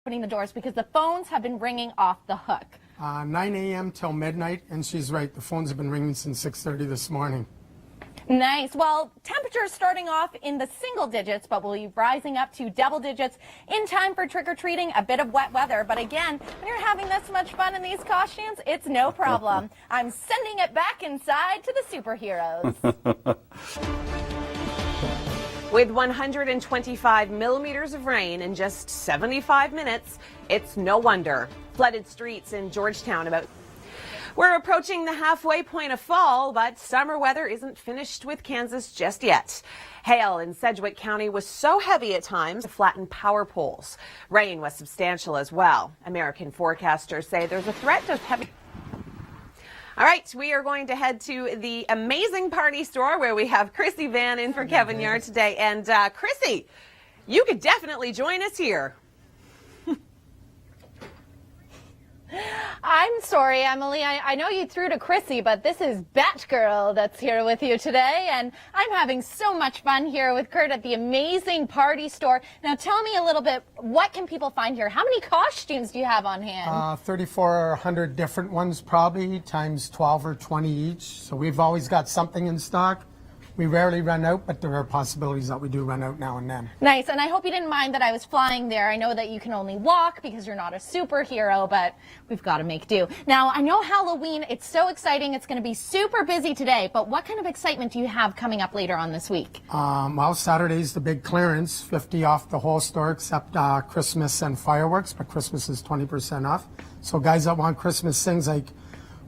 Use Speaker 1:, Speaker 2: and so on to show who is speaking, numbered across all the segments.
Speaker 1: opening the doors because the phones have been ringing off the hook.
Speaker 2: 9 a.m. till midnight, and she's right. The phones have been ringing since 6:30 this morning.
Speaker 1: Nice. Well, temperatures starting off in the single digits, but will be rising up to double digits in time for trick-or-treating. A bit of wet weather, but again, when you're having this much fun in these costumes, it's no problem. I'm sending it back inside to the superheroes.
Speaker 3: With 125 millimeters of rain in just 75 minutes, it's no wonder. Flooded streets in Georgetown about... We're approaching the halfway point of fall, but summer weather isn't finished with Kansas just yet. Hail in Sedgwick County was so heavy at times to flatten power poles. Rain was substantial as well. American forecasters say there's a threat of heavy... All right, we are going to head to the amazing party store where we have Chrissy Van in for Kevin Yard today. And Chrissy, you could definitely join us here.
Speaker 1: I'm sorry, Emily. I know you threw to Chrissy, but this is Batgirl that's here with you today, and I'm having so much fun here with Kurt at the amazing party store. Now, tell me a little bit, what can people find here? How many costumes do you have on hand?
Speaker 2: 3,400 different ones probably, times 12 or 20 each. So we've always got something in stock. We rarely run out, but there are possibilities that we do run out now and then.
Speaker 1: Nice, and I hope you didn't mind that I was flying there. I know that you can only walk because you're not a superhero, but we've got to make do. Now, I know Halloween, it's so exciting. It's going to be super busy today, but what kind of excitement do you have coming up later on this week?
Speaker 2: Well, Saturday's the big clearance, 50 off the whole store except Christmas and fireworks, but Christmas is 20% off. So guys that want Christmas things like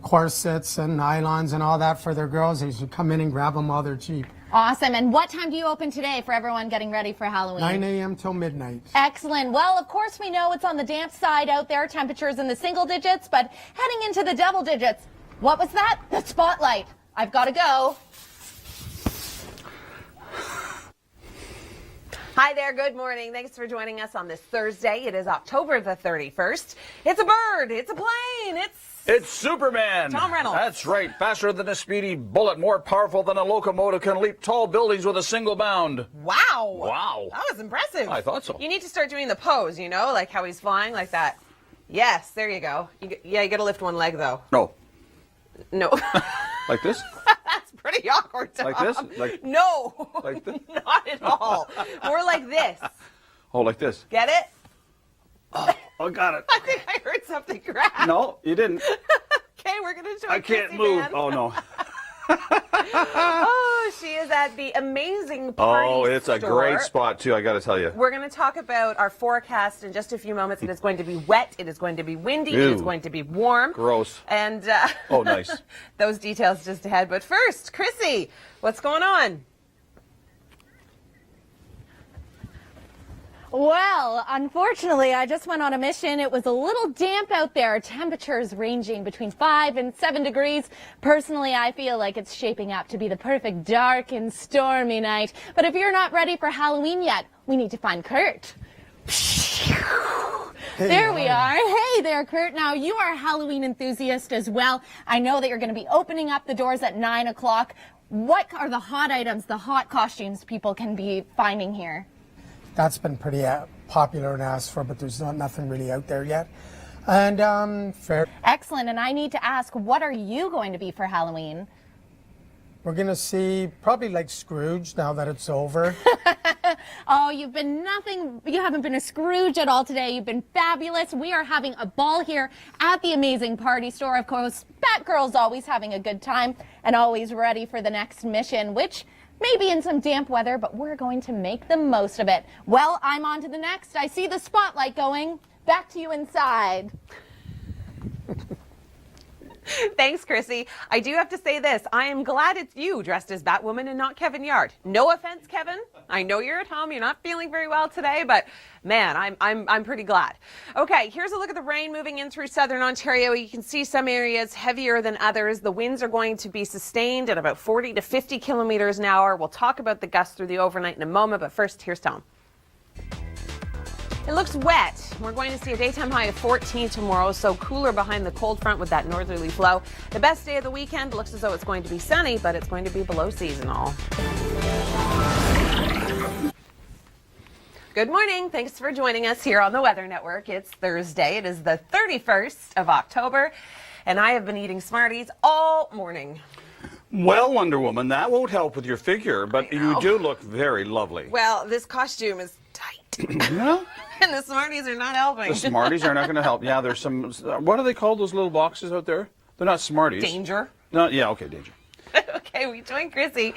Speaker 2: corsets and nylons and all that for their girls, they should come in and grab them while they're cheap.
Speaker 1: Awesome. And what time do you open today for everyone getting ready for Halloween?
Speaker 2: 9 a.m. till midnight.
Speaker 1: Excellent. Well, of course, we know it's on the damp side out there, temperatures in the single digits, but heading into the double digits. What was that? The spotlight. I've got to go.
Speaker 3: Hi there, good morning. Thanks for joining us on this Thursday. It is October the 31st. It's a bird, it's a plane,
Speaker 4: It's Superman.
Speaker 3: Tom Reynolds.
Speaker 4: That's right. Faster than a speedy bullet, more powerful than a locomotive, can leap tall buildings with a single bound.
Speaker 3: Wow.
Speaker 4: Wow.
Speaker 3: That was impressive.
Speaker 4: I thought so.
Speaker 3: You need to start doing the pose, you know, like how he's flying like that. Yes, there you go. You got to lift one leg, though.
Speaker 4: No.
Speaker 3: No.
Speaker 4: Like this?
Speaker 3: That's pretty awkward, Tom.
Speaker 4: Like this? Like,
Speaker 3: no.
Speaker 4: Like this?
Speaker 3: Not at all. More like this.
Speaker 4: Oh, like this.
Speaker 3: Get it?
Speaker 4: Oh, got it.
Speaker 3: I think I heard something crack.
Speaker 4: No, you didn't.
Speaker 3: Okay, we're going to show
Speaker 4: I can't
Speaker 3: Chrissy
Speaker 4: move.
Speaker 3: Van.
Speaker 4: Oh, no.
Speaker 3: Oh, she is at the amazing party
Speaker 4: Oh, it's a
Speaker 3: store.
Speaker 4: great spot, too, I got to tell you.
Speaker 3: We're going to talk about our forecast in just a few moments. It is going to be wet. It is going to be windy. It is
Speaker 4: Ew.
Speaker 3: going to be warm.
Speaker 4: Gross.
Speaker 3: And
Speaker 4: Oh, nice.
Speaker 3: those details just ahead. But first, Chrissy, what's going on?
Speaker 1: Well, unfortunately, I just went on a mission. It was a little damp out there. Temperatures ranging between 5 and 7 degrees. Personally, I feel like it's shaping up to be the perfect dark and stormy night. But if you're not ready for Halloween yet, we need to find Kurt. There we are. Hey there, Kurt. Now, you are a Halloween enthusiast as well. I know that you're going to be opening up the doors at 9 o'clock. What are the hot items, the hot costumes people can be finding here?
Speaker 2: That's been pretty popular and asked for, but there's nothing really out there yet. And fair.
Speaker 1: Excellent. And I need to ask, what are you going to be for Halloween?
Speaker 2: We're going to see probably like Scrooge now that it's over.
Speaker 1: Oh, you've been nothing. You haven't been a Scrooge at all today. You've been fabulous. We are having a ball here at the amazing party store. Of course, Batgirl's always having a good time and always ready for the next mission, which maybe in some damp weather, but we're going to make the most of it. Well, I'm on to the next. I see the spotlight going. Back to you inside.
Speaker 3: Thanks, Chrissy. I do have to say this. I am glad it's you dressed as Batwoman and not Kevin Yard. No offense, Kevin. I know you're at home. You're not feeling very well today, but man, I'm pretty glad. Okay, here's a look at the rain moving in through southern Ontario. You can see some areas heavier than others. The winds are going to be sustained at about 40 to 50 kilometers an hour. We'll talk about the gusts through the overnight in a moment, but first, here's Tom. It looks wet. We're going to see a daytime high of 14 tomorrow, so cooler behind the cold front with that northerly flow. The best day of the weekend looks as though it's going to be sunny, but it's going to be below seasonal. Good morning. Thanks for joining us here on the Weather Network. It's Thursday. It is the 31st of October, and I have been eating Smarties all morning.
Speaker 4: Well, Wonder Woman, that won't help with your figure, but you do look very lovely.
Speaker 3: Well, this costume is tight.
Speaker 4: Well,
Speaker 3: And the Smarties are not helping.
Speaker 4: the Smarties are not going to help. Yeah, there's some, what are they called, those little boxes out there? They're not Smarties.
Speaker 3: Danger.
Speaker 4: No, yeah, okay, Danger.
Speaker 3: Okay, we joined Chrissy.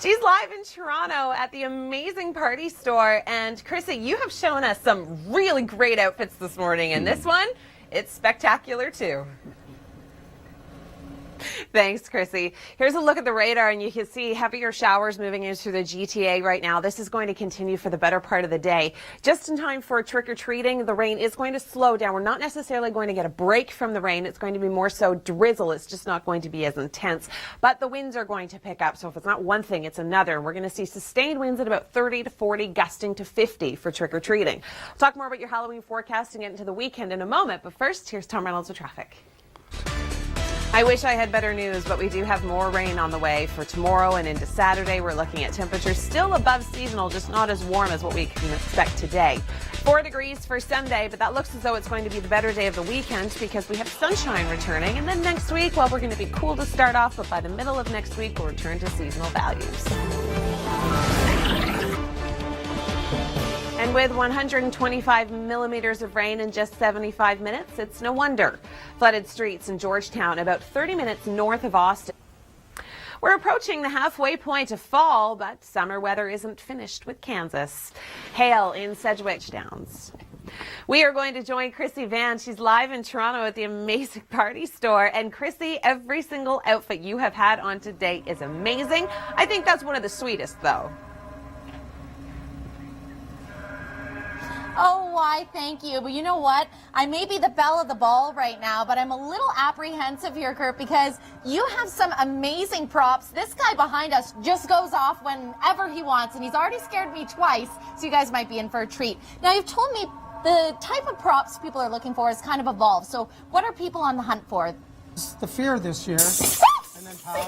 Speaker 3: She's live in Toronto at the Amazing Party Store. And Chrissy, you have shown us some really great outfits this morning. And this one, it's spectacular too. Thanks, Chrissy. Here's a look at the radar, and you can see heavier showers moving into the GTA right now. This is going to continue for the better part of the day. Just in time for trick-or-treating, the rain is going to slow down. We're not necessarily going to get a break from the rain. It's going to be more so drizzle. It's just not going to be as intense. But the winds are going to pick up, so if it's not one thing, it's another. And we're going to see sustained winds at about 30 to 40, gusting to 50 for trick-or-treating. We'll talk more about your Halloween forecast and get into the weekend in a moment. But first, here's Tom Reynolds with traffic. I wish I had better news, but we do have more rain on the way for tomorrow and into Saturday. We're looking at temperatures still above seasonal, just not as warm as what we can expect today. 4 degrees for Sunday, but that looks as though it's going to be the better day of the weekend because we have sunshine returning. And then next week, well, we're going to be cool to start off, but by the middle of next week, we'll return to seasonal values. And with 125 millimeters of rain in just 75 minutes, it's no wonder. Flooded streets in Georgetown, about 30 minutes north of Austin. We're approaching the halfway point of fall, but summer weather isn't finished with Kansas. Hail in Sedgwick Downs. We are going to join Chrissy Van. She's live in Toronto at the Amazing Party Store. And Chrissy, every single outfit you have had on today is amazing. I think that's one of the sweetest, though.
Speaker 1: Oh, why, thank you. But you know what? I may be the belle of the ball right now, but I'm a little apprehensive here, Kurt, because you have some amazing props. This guy behind us just goes off whenever he wants, and he's already scared me twice, so you guys might be in for a treat. Now, you've told me the type of props people are looking for has kind of evolved. So what are people on the hunt for?
Speaker 2: It's the fear this year. And then how...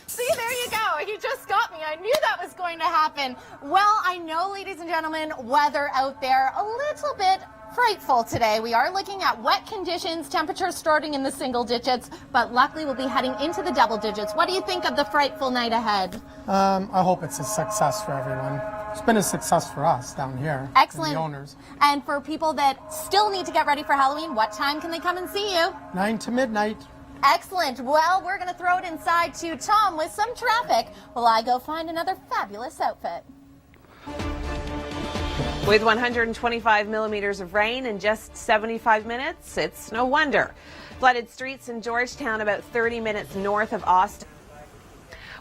Speaker 1: See, there you go. You just got me. I knew that was going to happen. Well, I know, ladies and gentlemen, weather out there a little bit frightful today. We are looking at wet conditions, temperatures starting in the single digits, but luckily we'll be heading into the double digits. What do you think of the frightful night ahead?
Speaker 2: I hope it's a success for everyone. It's been a success for us down here.
Speaker 1: Excellent.
Speaker 2: The owners.
Speaker 1: And for people that still need to get ready for Halloween, what time can they come and see you?
Speaker 2: 9 to midnight.
Speaker 1: Excellent. Well, we're going to throw it inside to Tom with some traffic while I go find another fabulous outfit.
Speaker 3: With 125 millimeters of rain in just 75 minutes, it's no wonder. Flooded streets in Georgetown, about 30 minutes north of Austin.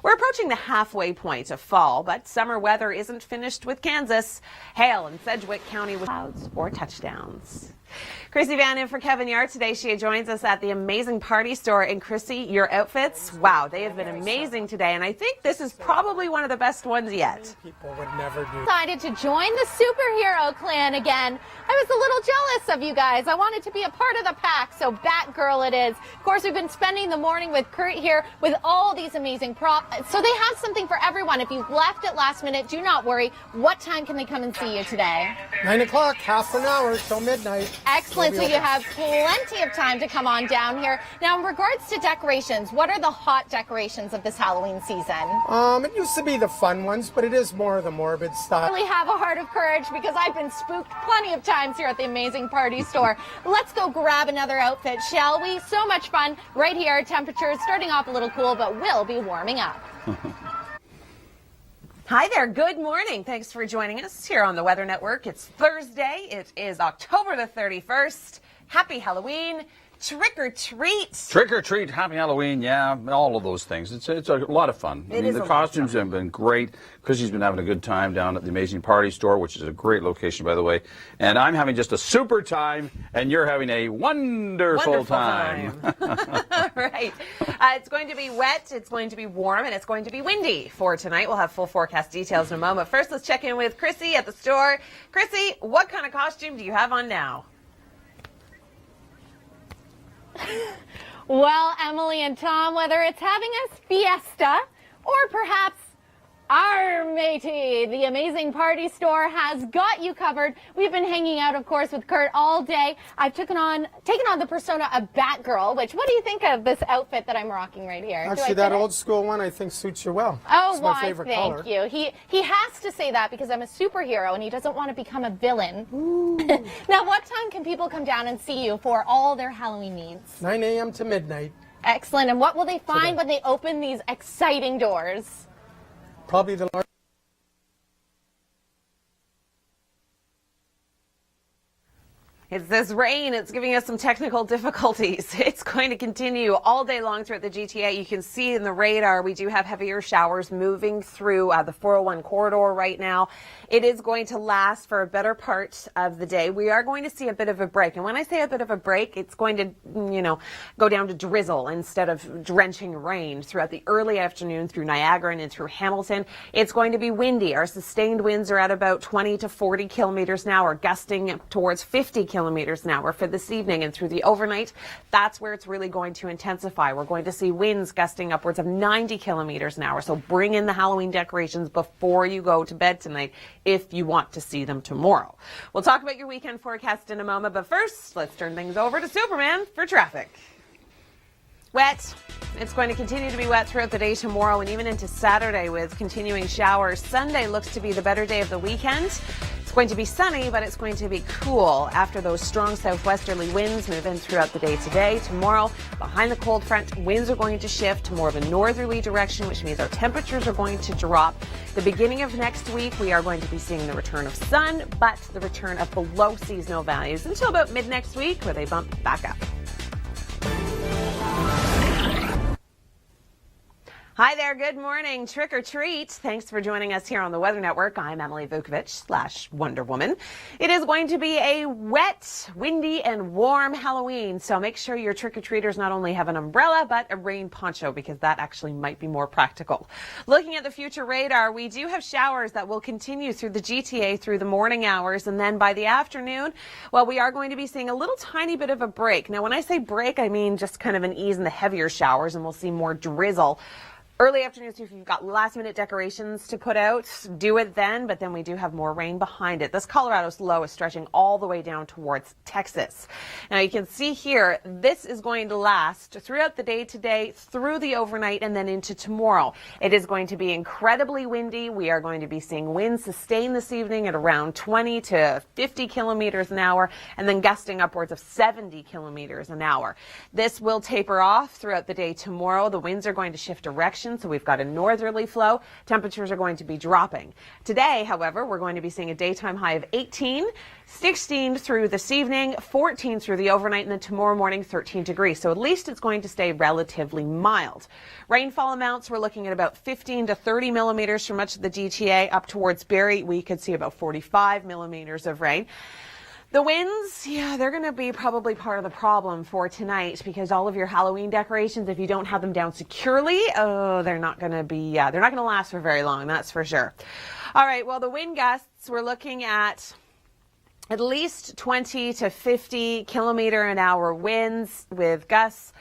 Speaker 3: We're approaching the halfway point of fall, but summer weather isn't finished with Kansas. Hail in Sedgwick County with clouds or touchdowns. Chrissy Van in for Kevin Yard today. She joins us at the Amazing Party Store. And Chrissy, your outfits, wow, they have been amazing today. And I think this is probably one of the best ones yet.
Speaker 2: People would never do.
Speaker 1: Decided to join the superhero clan again. I was a little jealous of you guys. I wanted to be a part of the pack, so Batgirl it is. Of course, we've been spending the morning with Kurt here with all these amazing props. So they have something for everyone. If you've left at last minute, do not worry. What time can they come and see you today?
Speaker 2: 9 o'clock, half an hour till midnight.
Speaker 1: Excellent. So you have plenty of time to come on down here. Now, in regards to decorations, what are the hot decorations of this Halloween season?
Speaker 2: It used to be the fun ones, but it is more of the morbid stuff.
Speaker 1: I really have a heart of courage because I've been spooked plenty of times here at the Amazing Party Store. Let's go grab another outfit, shall we? So much fun right here. Temperatures starting off a little cool, but will be warming up.
Speaker 3: Hi there. Good morning. Thanks for joining us here on the Weather Network. It's Thursday. It is October the 31st. Happy Halloween. Trick or treat.
Speaker 4: Trick or treat, happy Halloween, yeah, all of those things. It's a lot of fun. The costumes have been great. Chrissy's been having a good time down at the Amazing Party Store, which is a great location, by the way. And I'm having just a super time, and you're having a wonderful time.
Speaker 3: Right. It's going to be wet, it's going to be warm, and it's going to be windy for tonight. We'll have full forecast details in a moment. First, let's check in with Chrissy at the store. Chrissy, what kind of costume do you have on now?
Speaker 1: Well, Emily and Tom, whether it's having a fiesta or perhaps Our matey, the amazing party store, has got you covered. We've been hanging out, of course, with Kurt all day. I've taken on the persona of Batgirl, which, what do you think of this outfit that I'm rocking right here?
Speaker 2: Actually, that old school one I think suits you well.
Speaker 1: Oh,
Speaker 2: it's my
Speaker 1: why,
Speaker 2: favorite
Speaker 1: thank
Speaker 2: color.
Speaker 1: you. He has to say that because I'm a superhero and he doesn't want to become a villain. Now, what time can people come down and see you for all their Halloween needs?
Speaker 2: 9 a.m. to midnight.
Speaker 1: Excellent. And what will they find when they open these exciting doors?
Speaker 2: Probably the largest.
Speaker 3: It's this rain. It's giving us some technical difficulties. It's going to continue all day long throughout the GTA. You can see in the radar we do have heavier showers moving through the 401 corridor right now. It is going to last for a better part of the day. We are going to see a bit of a break. And when I say a bit of a break, it's going to, go down to drizzle instead of drenching rain throughout the early afternoon through Niagara and through Hamilton. It's going to be windy. Our sustained winds are at about 20 to 40 kilometers an hour, gusting towards 50 kilometers an hour for this evening. And through the overnight, that's where it's really going to intensify. We're going to see winds gusting upwards of 90 kilometers an hour. So bring in the Halloween decorations before you go to bed tonight if you want to see them tomorrow. We'll talk about your weekend forecast in a moment, but first, let's turn things over to Superman for traffic. Wet. It's going to continue to be wet throughout the day tomorrow and even into Saturday with continuing showers. Sunday looks to be the better day of the weekend. It's going to be sunny, but it's going to be cool after those strong southwesterly winds move in throughout the day today. Tomorrow, behind the cold front, winds are going to shift to more of a northerly direction, which means our temperatures are going to drop. The beginning of next week, we are going to be seeing the return of sun, but the return of below seasonal values until about mid next week, where they bump back up. Hi there, good morning. Trick or treat. Thanks for joining us here on the Weather Network. I'm Emily Vukovic / Wonder Woman. It is going to be a wet, windy, and warm Halloween, so make sure your trick-or-treaters not only have an umbrella, but a rain poncho, because that actually might be more practical. Looking at the future radar, we do have showers that will continue through the GTA through the morning hours, and then by the afternoon, well, we are going to be seeing a little tiny bit of a break. Now, when I say break, I mean just kind of an ease in the heavier showers, and we'll see more drizzle. Early afternoons, if you've got last-minute decorations to put out, do it then, but then we do have more rain behind it. This Colorado's low is stretching all the way down towards Texas. Now, you can see here, this is going to last throughout the day today, through the overnight, and then into tomorrow. It is going to be incredibly windy. We are going to be seeing winds sustain this evening at around 20 to 50 kilometers an hour, and then gusting upwards of 70 kilometers an hour. This will taper off throughout the day tomorrow. The winds are going to shift direction. So we've got a northerly flow. Temperatures are going to be dropping. Today, however, we're going to be seeing a daytime high of 18, 16 through this evening, 14 through the overnight, and then tomorrow morning 13 degrees. So at least it's going to stay relatively mild. Rainfall amounts, we're looking at about 15 to 30 millimeters for much of the GTA. Up towards Barrie, we could see about 45 millimeters of rain. The winds, yeah, they're going to be probably part of the problem for tonight, because all of your Halloween decorations, if you don't have them down securely, they're not going to last for very long, that's for sure. All right, well, the wind gusts, we're looking at least 20 to 50 kilometer an hour winds with gusts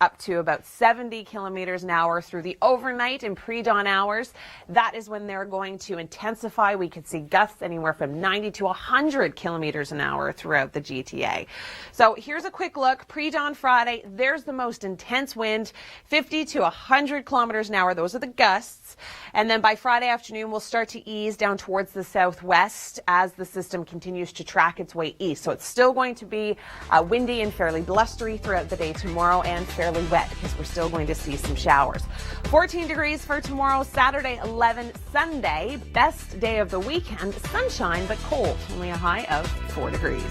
Speaker 3: up to about 70 kilometers an hour through the overnight and pre-dawn hours. That is when they're going to intensify. We could see gusts anywhere from 90 to 100 kilometers an hour throughout the GTA. So here's a quick look. Pre-dawn Friday, there's the most intense wind, 50 to 100 kilometers an hour. Those are the gusts. And then by Friday afternoon, we'll start to ease down towards the southwest as the system continues to track its way east. So it's still going to be windy and fairly blustery throughout the day tomorrow, and fairly wet because we're still going to see some showers. 14 degrees for tomorrow, Saturday 11, Sunday, best day of the weekend, sunshine but cold, only a high of 4 degrees.